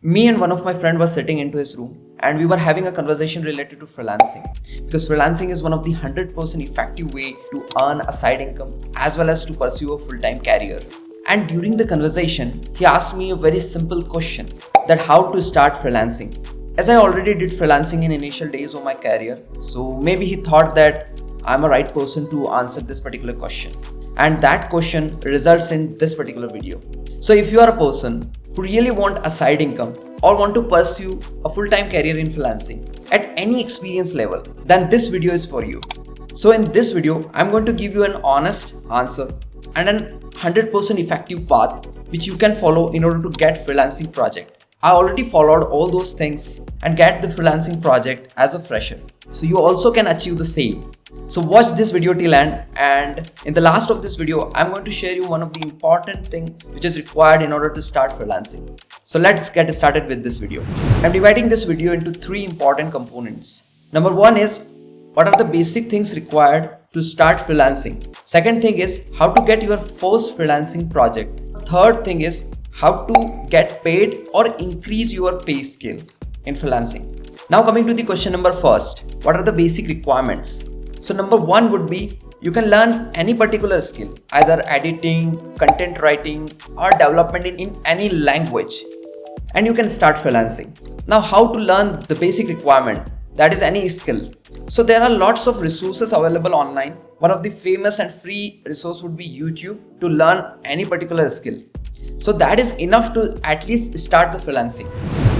Me and one of my friend was sitting into his room and we were having a conversation related to freelancing, because freelancing is one of the 100% effective way to earn a side income as well as to pursue a full-time career. And during the conversation, he asked me a very simple question, that how to start freelancing. As I already did freelancing in initial days of my career, so maybe he thought that I'm a right person to answer this particular question. And that question results in this particular video. So if you are a person who really want a side income or want to pursue a full-time career in freelancing at any experience level, then this video is for you. So in this video, I'm going to give you an honest answer and an 100% effective path which you can follow in order to get freelancing project. I already followed all those things and get the freelancing project as a fresher. So you also can achieve the same. So watch this video till end, and in the last of this video, I'm going to share you one of the important things which is required in order to start freelancing. So let's get started with this video. I'm dividing this video into three important components. Number one is, what are the basic things required to start freelancing? Second thing is, how to get your first freelancing project. Third thing is, how to get paid or increase your pay scale in freelancing. Now coming to the question number first, what are the basic requirements? So number one would be, you can learn any particular skill, either editing, content writing, or development in any language, and you can start freelancing. Now how to learn the basic requirement, that is any skill. So there are lots of resources available online. One of the famous and free resource would be YouTube to learn any particular skill. So that is enough to at least start the freelancing.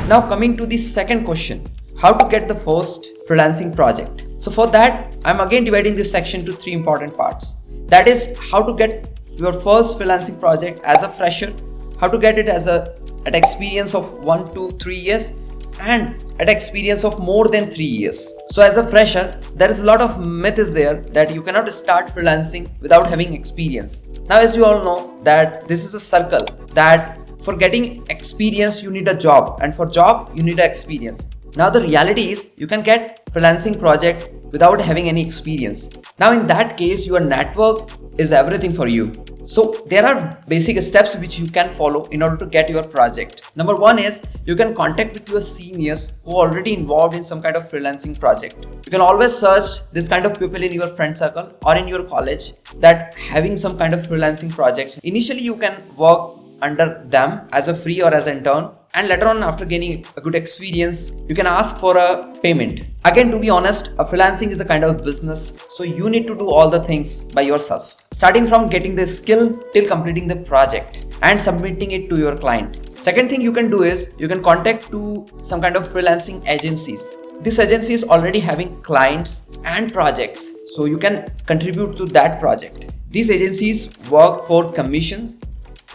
Now coming to the second question, how to get the first freelancing project. So for that, I'm again dividing this section to three important parts. That is, how to get your first freelancing project as a fresher, how to get it as an experience of 1 to 3 years, and an experience of more than 3 years. So as a fresher, there is a lot of myth is there that you cannot start freelancing without having experience. Now as you all know that this is a circle, that for getting experience you need a job, and for job you need an experience. Now the reality is, you can get freelancing project without having any experience. Now in that case, your network is everything for you. So there are basic steps which you can follow in order to get your project. Number one is, you can contact with your seniors who are already involved in some kind of freelancing project. You can always search this kind of people in your friend circle or in your college that having some kind of freelancing project. Initially you can work under them as a free or as an intern, and later on, after gaining a good experience, you can ask for a payment. Again, to be honest, a freelancing is a kind of business, so you need to do all the things by yourself, starting from getting the skill till completing the project and submitting it to your client. Second thing you can do is, you can contact to some kind of freelancing agencies. This agency is already having clients and projects, so you can contribute to that project. These agencies work for commissions,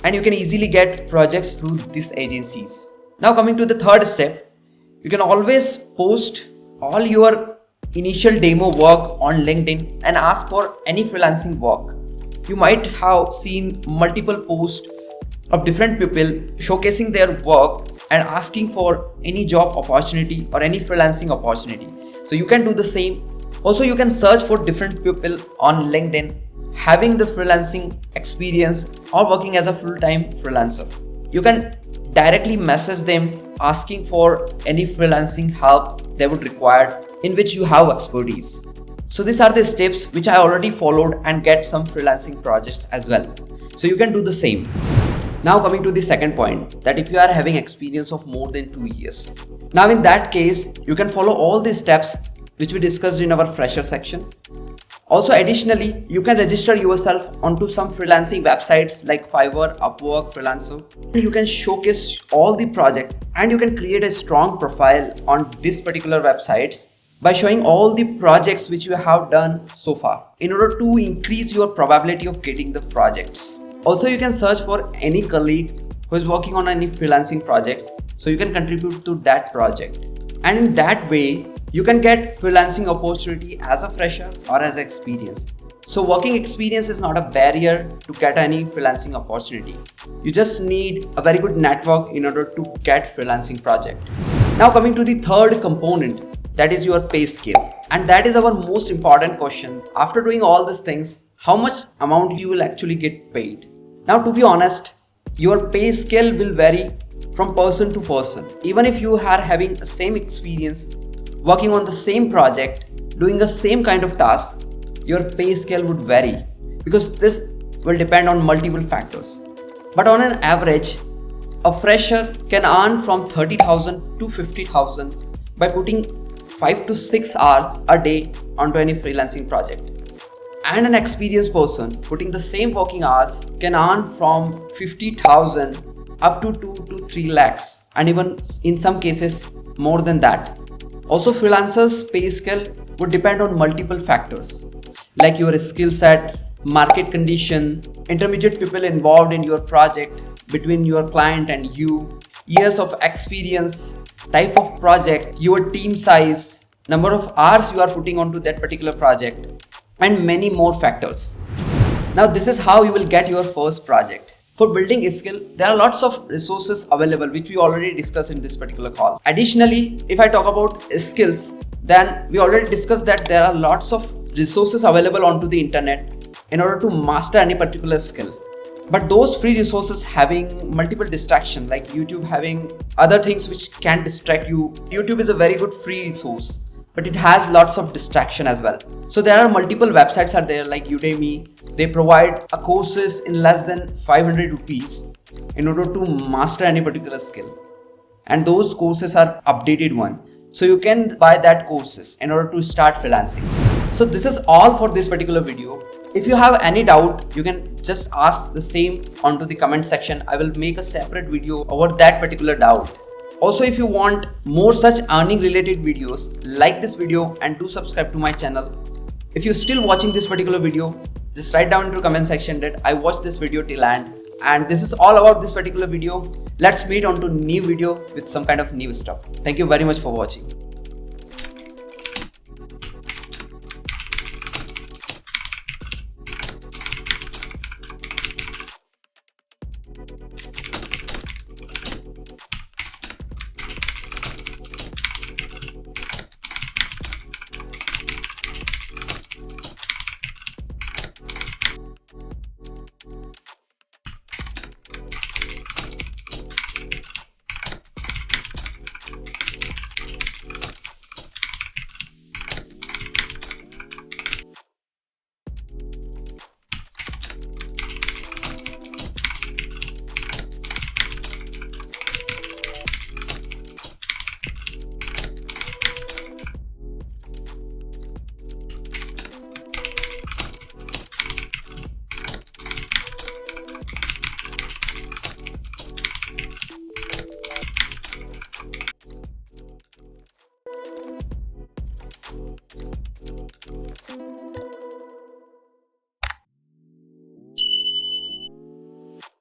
and you can easily get projects through these agencies. Now coming to the third step, you can always post all your initial demo work on LinkedIn and ask for any freelancing work. You might have seen multiple posts of different people showcasing their work and asking for any job opportunity or any freelancing opportunity. So you can do the same. Also, you can search for different people on LinkedIn having the freelancing experience or working as a full-time freelancer. You can directly message them asking for any freelancing help they would require in which you have expertise. So these are the steps which I already followed and get some freelancing projects as well. So you can do the same. Now coming to the second point, that if you are having experience of more than 2 years. Now in that case, you can follow all these steps which we discussed in our fresher section. Also, additionally, you can register yourself onto some freelancing websites like Fiverr, Upwork, Freelancer. You can showcase all the project and you can create a strong profile on these particular websites by showing all the projects which you have done so far in order to increase your probability of getting the projects. Also, you can search for any colleague who is working on any freelancing projects, so you can contribute to that project. And in that way, you can get freelancing opportunity as a fresher or as experience. So working experience is not a barrier to get any freelancing opportunity. You just need a very good network in order to get freelancing project. Now coming to the third component, that is your pay scale. And that is our most important question. After doing all these things, how much amount you will actually get paid? Now to be honest, your pay scale will vary from person to person. Even if you are having the same experience, working on the same project, doing the same kind of task, your pay scale would vary because this will depend on multiple factors. But on an average, a fresher can earn from 30,000 to 50,000 by putting 5 to 6 hours a day onto any freelancing project. And an experienced person putting the same working hours can earn from 50,000 up to 2 to 3 lakhs, and even in some cases more than that. Also, freelancers' pay scale would depend on multiple factors like your skill set, market condition, intermediate people involved in your project between your client and you, years of experience, type of project, your team size, number of hours you are putting onto that particular project, and many more factors. Now, this is how you will get your first project. For building a skill, there are lots of resources available which we already discussed in this particular call. Additionally, if I talk about skills, then we already discussed that there are lots of resources available onto the internet in order to master any particular skill. But those free resources having multiple distractions, like YouTube having other things which can distract you. YouTube is a very good free resource, but it has lots of distraction as well. So there are multiple websites are there like Udemy. They provide courses in less than 500 rupees in order to master any particular skill. And those courses are updated one. So you can buy that courses in order to start freelancing. So this is all for this particular video. If you have any doubt, you can just ask the same onto the comment section. I will make a separate video over that particular doubt. Also, if you want more such earning related videos, like this video and do subscribe to my channel. If you're still watching this particular video, just write down into the comment section that I watched this video till end. And this is all about this particular video. Let's meet on to new video with some kind of new stuff. Thank you very much for watching.